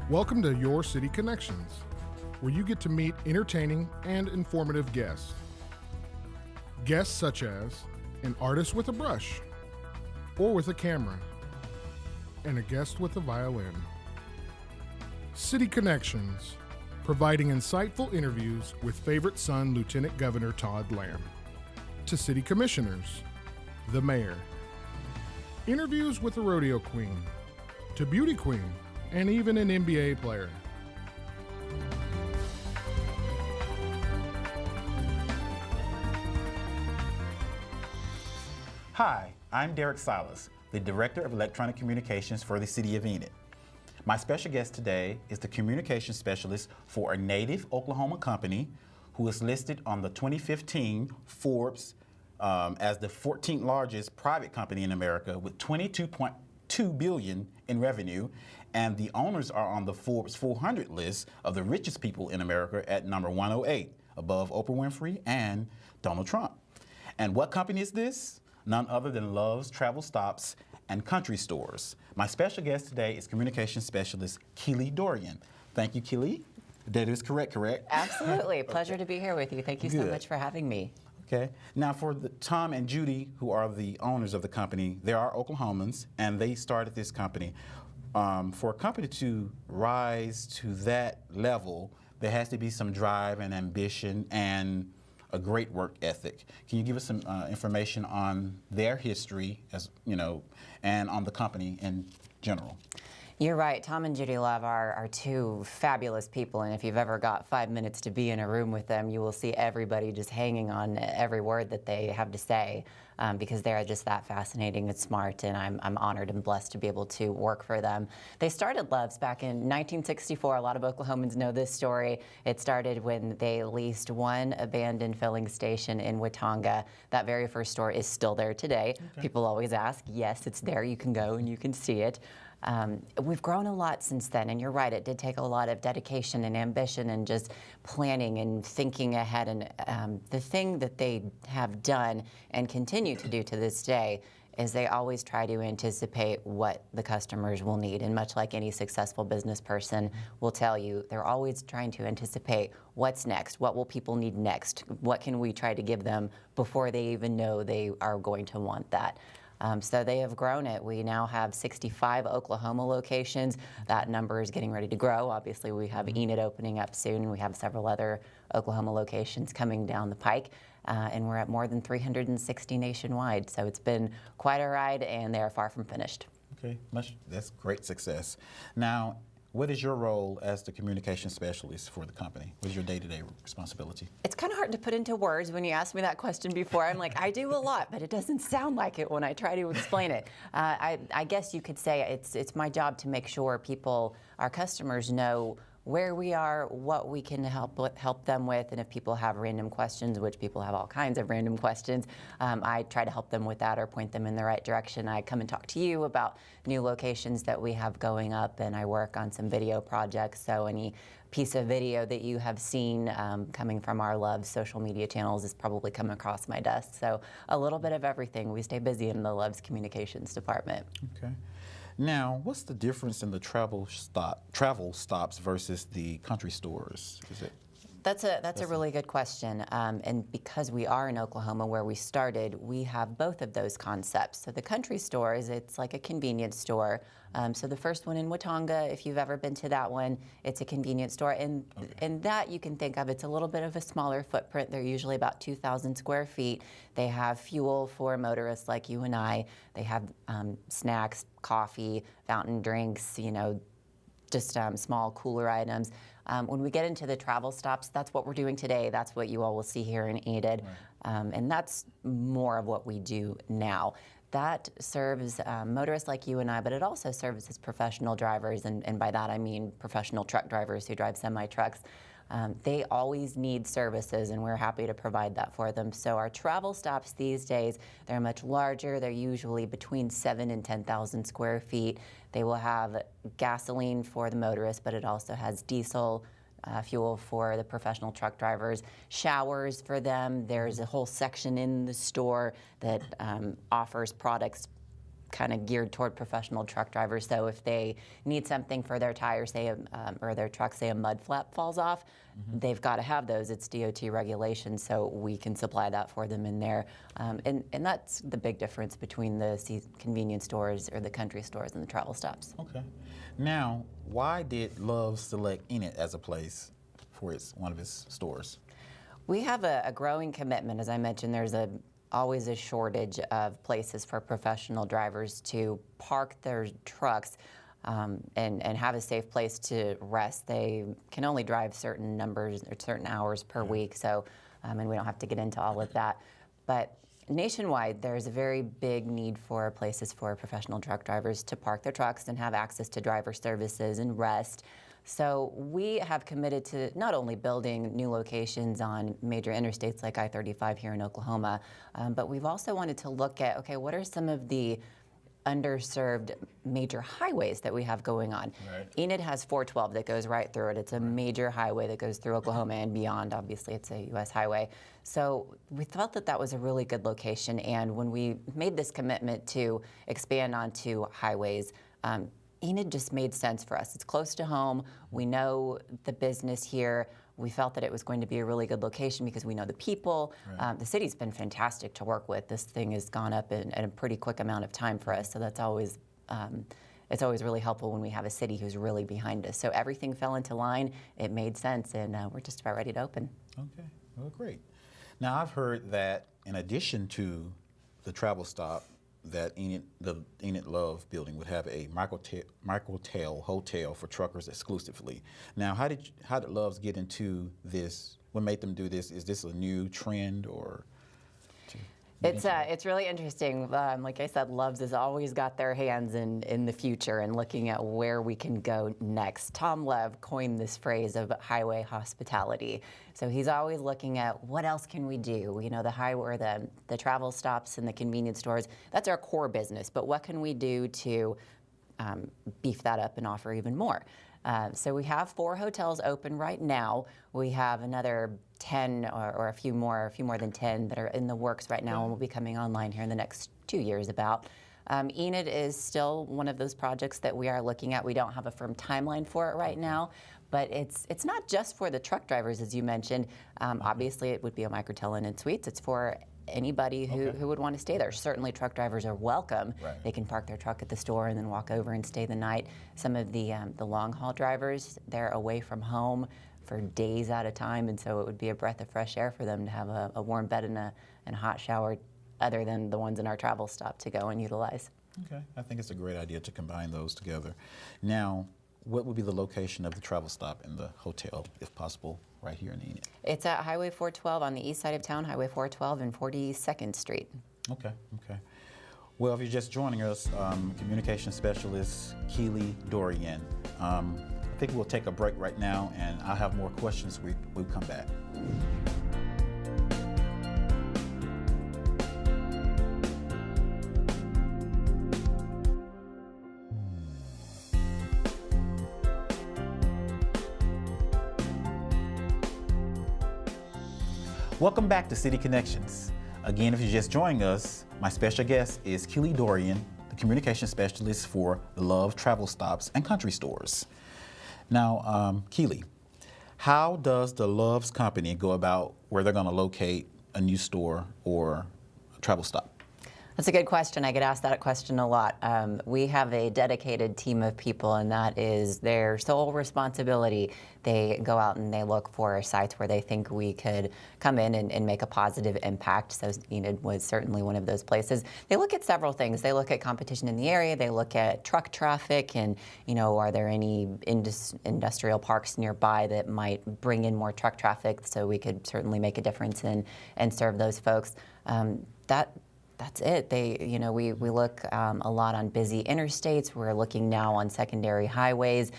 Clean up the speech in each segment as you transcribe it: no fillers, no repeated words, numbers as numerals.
Welcome to Your City Connections, where you get to meet entertaining and informative guests. Guests such as an artist with a brush or with a camera, and a guest with a violin. City Connections, providing insightful interviews with favorite son Lieutenant Governor Todd Lamb, to city commissioners, the mayor, interviews with a rodeo queen, to beauty queen, and even an NBA player. Hi, I'm Derrick Silas, the Director of Electronic Communications for the City of Enid. My special guest today is the Communications Specialist for a native Oklahoma company who is listed on the 2015 Forbes as the 14th largest private company in America with $22.2 billion in revenue, and the owners are on the Forbes 400 list of the richest people in America at number 108, above Oprah Winfrey and Donald Trump. And what company is this? None other than Love's Travel Stops and Country Stores. My special guest today is Communications Specialist Kealey Dorian. Thank you, Kealey. That is correct? Absolutely. Pleasure to be here with you. Thank you so much for having me. Okay. Now, for Tom and Judy, who are the owners of the company, they are Oklahomans, and they started this company. For a company to rise to that level, there has to be some drive and ambition and a great work ethic. Can you give us some information on their history, as you know, and on the company in general? You're right. Tom and Judy Love are two fabulous people, and if you've ever got 5 minutes to be in a room with them, you will see everybody just hanging on every word that they have to say, because they're just that fascinating and smart, and I'm honored and blessed to be able to work for them. They started Love's back in 1964. A lot of Oklahomans know this story. It started when they leased one abandoned filling station in Watonga. That very first store is still there today. Okay. People always ask. Yes, it's there. You can go and you can see it. We've grown a lot since then, and you're right, it did take a lot of dedication and ambition and just planning and thinking ahead. And the thing that they have done and continue to do to this day is they always try to anticipate what the customers will need. And much like any successful business person will tell you, they're always trying to anticipate what's next, what will people need next, what can we try to give them before they even know they are going to want that. So they have grown it. We now have 65 Oklahoma locations. That number is getting ready to grow. Obviously, we have Enid opening up soon. We have several other Oklahoma locations coming down the pike. And we're at more than 360 nationwide. So it's been quite a ride, and they are far from finished. Okay, that's great success. Now, what is your role as the communication specialist for the company? What is your day-to-day responsibility? It's kind of hard to put into words. When you asked me that question before, I'm like, I do a lot, but it doesn't sound like it when I try to explain it. I guess you could say it's my job to make sure our customers know where we are, what we can help them with, and if people have random questions, which people have all kinds of random questions, I try to help them with that or point them in the right direction. I come and talk to you about new locations that we have going up, and I work on some video projects, so any piece of video that you have seen coming from our Love social media channels has probably come across my desk. So a little bit of everything. We stay busy in the Love's communications department. Okay. Now, what's the difference in the travel stops versus the country stores? That's a really good question, and because we are in Oklahoma where we started, we have both of those concepts. So the country stores, it's like a convenience store. So the first one in Watonga, if you've ever been to that one, it's a convenience store, and that you can think of, it's a little bit of a smaller footprint. They're usually about 2,000 square feet. They have fuel for motorists like you and I. They have snacks, coffee, fountain drinks, just small cooler items. When we get into the travel stops, that's what we're doing today. That's what you all will see here in Enid. Right. And that's more of what we do now. That serves motorists like you and I, but it also services professional drivers, and by that I mean professional truck drivers who drive semi-trucks. They always need services, and we're happy to provide that for them. So our travel stops these days, they're much larger. They're usually between 7,000 and 10,000 square feet. They will have gasoline for the motorists, but it also has diesel fuel for the professional truck drivers, showers for them. There's a whole section in the store that offers products kind of geared toward professional truck drivers. So if they need something for their tires, say, or their truck, say a mud flap falls off, they've got to have those. It's DOT regulations, so we can supply that for them in there. And that's the big difference between the convenience stores or the country stores and the travel stops. Okay. Now, why did Love's select Enid as a place for one of its stores? We have a growing commitment. As I mentioned, there's always a shortage of places for professional drivers to park their trucks and have a safe place to rest. They can only drive certain numbers or certain hours per week, so and we don't have to get into all of that. But nationwide, there's a very big need for places for professional truck drivers to park their trucks and have access to driver services and rest. So we have committed to not only building new locations on major interstates like I-35 here in Oklahoma, but we've also wanted to look at, okay, what are some of the underserved major highways that we have going on? Right. Enid has 412 that goes right through it. It's a major highway that goes through Oklahoma and beyond. Obviously, it's a U.S. highway. So we felt that that was a really good location. And when we made this commitment to expand onto highways, Enid just made sense for us. It's close to home. We know the business here. We felt that it was going to be a really good location because we know the people. Right. The city's been fantastic to work with. This thing has gone up in a pretty quick amount of time for us, so that's always it's always really helpful when we have a city who's really behind us. So everything fell into line. It made sense, and we're just about ready to open. Okay, well, great. Now, I've heard that in addition to the travel stop, that the Enid Love building would have a microtel hotel for truckers exclusively. Now, how did Love's get into this? What made them do this? Is this a new trend or? It's really interesting. Like I said, Love's has always got their hands in the future and looking at where we can go next. Tom Love coined this phrase of highway hospitality. So he's always looking at what else can we do? You know, the highway or the travel stops and the convenience stores, that's our core business. But what can we do to beef that up and offer even more? So we have 4 hotels open right now. We have another 10 or a few more than 10 that are in the works right now and will be coming online here in the next 2 years about. Enid is still one of those projects that we are looking at. We don't have a firm timeline for it right now, but it's not just for the truck drivers, as you mentioned. Obviously, it would be a microtel and suites. It's for anybody who would want to stay there. Certainly truck drivers are welcome. Right. They can park their truck at the store and then walk over and stay the night. Some of the long haul drivers, they're away from home for days at a time, and so it would be a breath of fresh air for them to have a warm bed and a hot shower other than the ones in our travel stop to go and utilize. Okay, I think it's a great idea to combine those together. Now, what would be the location of the travel stop and the hotel, if possible, right here in Enid? It's at Highway 412 on the east side of town, Highway 412 and 42nd Street. Okay, okay. Well, if you're just joining us, Communication Specialist Kealey Dorian. I think we'll take a break right now, and I'll have more questions when we come back. Welcome back to City Connections. Again, if you're just joining us, my special guest is Kealey Dorian, the communication specialist for the Love Travel Stops and Country Stores. Now, Kealey, how does the Love's company go about where they're going to locate a new store or a travel stop? That's a good question. I get asked that question a lot. We have a dedicated team of people, and that is their sole responsibility. They go out and they look for sites where they think we could come in and make a positive impact. So Enid was certainly one of those places. They look at several things. They look at competition in the area. They look at truck traffic and, you know, are there any industrial parks nearby that might bring in more truck traffic so we could certainly make a difference and serve those folks. That's it. We look a lot on busy interstates. We're looking now on secondary highways.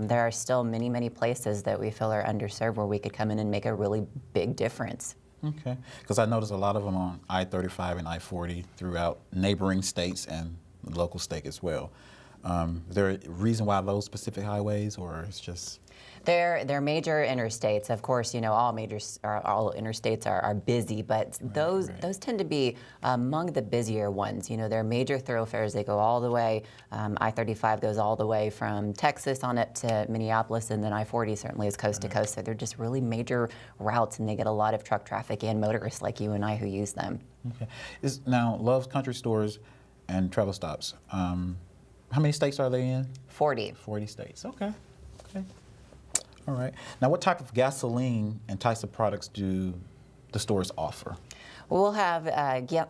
There are still many, many places that we feel are underserved where we could come in and make a really big difference. Okay, because I noticed a lot of them on I-35 and I-40 throughout neighboring states and the local state as well. Is there a reason why those specific highways, or it's just? They're major interstates. Of course, you know, all interstates are busy, but those tend to be among the busier ones. You know, they're major thoroughfares. They go all the way. I-35 goes all the way from Texas on up to Minneapolis, and then I-40 certainly is coast to coast. So they're just really major routes, and they get a lot of truck traffic and motorists like you and I who use them. Okay. Now, Love's Country Stores and Travel Stops, how many states are they in? 40. 40 states. Okay. Okay. All right. Now, what type of gasoline and types of products do the stores offer? We'll have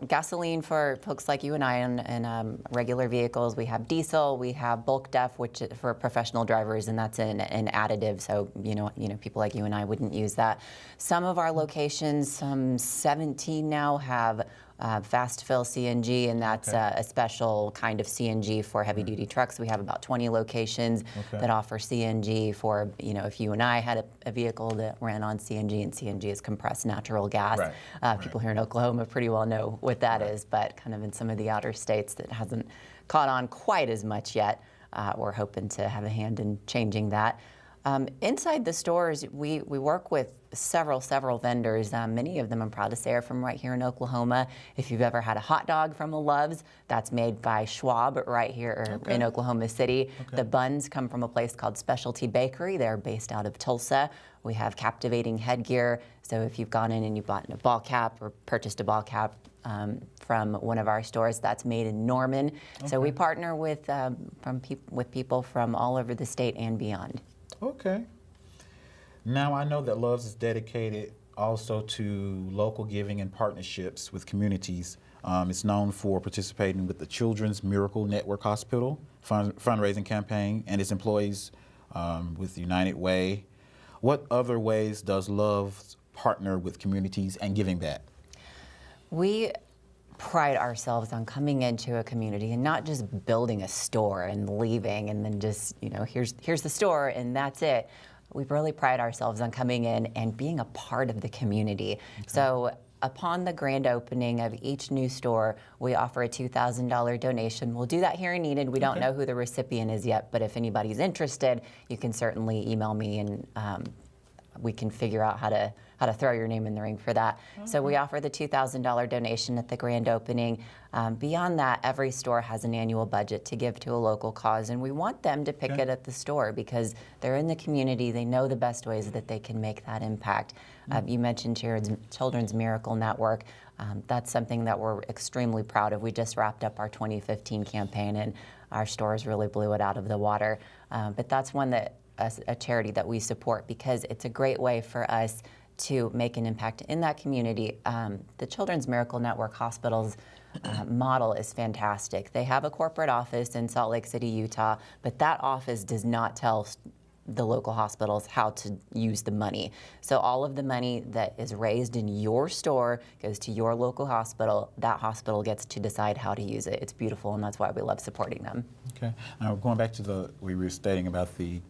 gasoline for folks like you and I in regular vehicles. We have diesel. We have bulk def, which is for professional drivers, and that's an additive. So you know, people like you and I wouldn't use that. Some of our locations, some 17 now, have fast fill CNG, and that's a special kind of CNG for heavy duty trucks. We have about 20 locations that offer CNG for, you know, if you and I had a vehicle that ran on CNG, and CNG is compressed natural gas. People here in Oklahoma pretty well know what that is, but kind of in some of the outer states that hasn't caught on quite as much yet. We're hoping to have a hand in changing that. Inside the stores, we work with several vendors. Many of them, I'm proud to say, are from right here in Oklahoma. If you've ever had a hot dog from a Love's, that's made by Schwab right here in Oklahoma City. The buns come from a place called Specialty Bakery. They're based out of Tulsa. We have captivating headgear. So if you've gone in and you bought a ball cap or purchased a ball cap from one of our stores, that's made in Norman. So we partner with people from all over the state and beyond. Okay. Now, I know that Love's is dedicated also to local giving and partnerships with communities. It's known for participating with the Children's Miracle Network Hospital fundraising campaign and its employees with United Way. What other ways does Love's partner with communities and giving back? We pride ourselves on coming into a community and not just building a store and leaving and then just, you know, here's the store and that's it. We really pride ourselves on coming in and being a part of the community. So upon the grand opening of each new store, we offer a $2,000 donation. We'll do that here in Enid. We don't know who the recipient is yet, but if anybody's interested, you can certainly email me and we can figure out how to throw your name in the ring for that. So we offer the $2,000 donation at the grand opening. Beyond that, every store has an annual budget to give to a local cause, and we want them to pick it at the store because they're in the community. They know the best ways that they can make that impact. You mentioned Children's Miracle Network. That's something that we're extremely proud of. We just wrapped up our 2015 campaign, and our stores really blew it out of the water. But that's one that a charity that we support because it's a great way for us to make an impact in that community. The Children's Miracle Network Hospital's model is fantastic. They have a corporate office in Salt Lake City, Utah, but that office does not tell the local hospitals how to use the money. So all of the money that is raised in your store goes to your local hospital. That hospital gets to decide how to use it. It's beautiful, and that's why we love supporting them. Okay. Now, going back to we were stating about the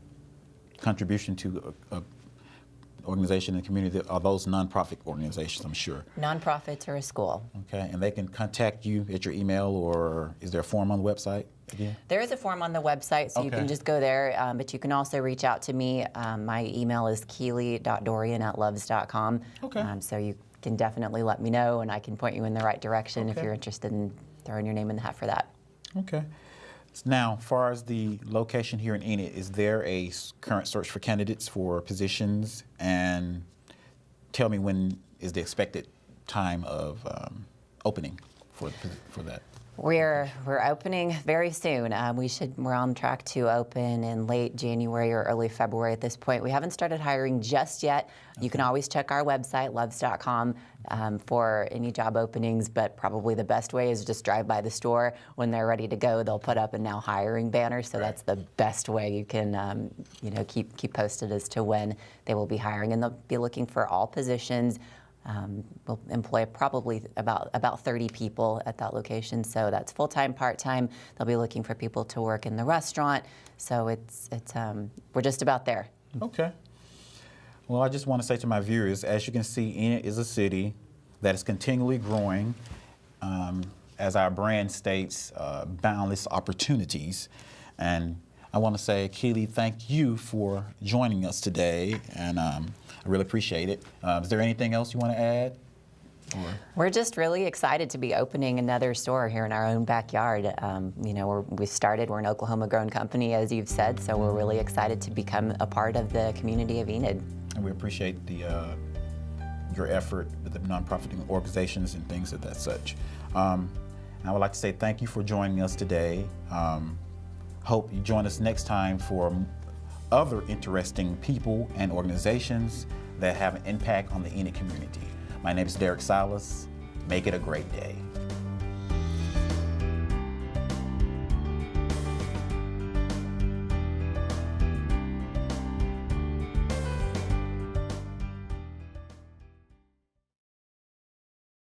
contribution to a organization in the community. Are those nonprofit organizations, I'm sure? Nonprofits or a school. Okay, and they can contact you at your email, or is there a form on the website again? There is a form on the website, so you can just go there, but you can also reach out to me. My email is kealey.dorian@loves.com. So you can definitely let me know, and I can point you in the right direction if you're interested in throwing your name in the hat for that. Okay. Now, as far as the location here in Enid, is there a current search for candidates for positions? And tell me, when is the expected time of opening for that? We're opening very soon. We're on track to open in late January or early February at this point. We haven't started hiring just yet. You can always check our website, loves.com, for any job openings, but probably the best way is just drive by the store. When they're ready to go, they'll put up a now hiring banner, so that's the best way you can keep posted as to when they will be hiring. And they'll be looking for all positions. We'll employ probably about 30 people at that location, so that's full-time, part-time. They'll be looking for people to work in the restaurant, so we're just about there. Okay. Well, I just want to say to my viewers, as you can see, Enid is a city that is continually growing. As our brand states, boundless opportunities. And I want to say, Kealey, thank you for joining us today, and I really appreciate it. Is there anything else you want to add? We're just really excited to be opening another store here in our own backyard. You know, we're an Oklahoma-grown company, as you've said, so we're really excited to become a part of the community of Enid. And we appreciate your effort with the nonprofit organizations and things of that such. And I would like to say thank you for joining us today. Hope you join us next time for other interesting people and organizations that have an impact on the Enid community. My name is Derrick Silas. Make it a great day.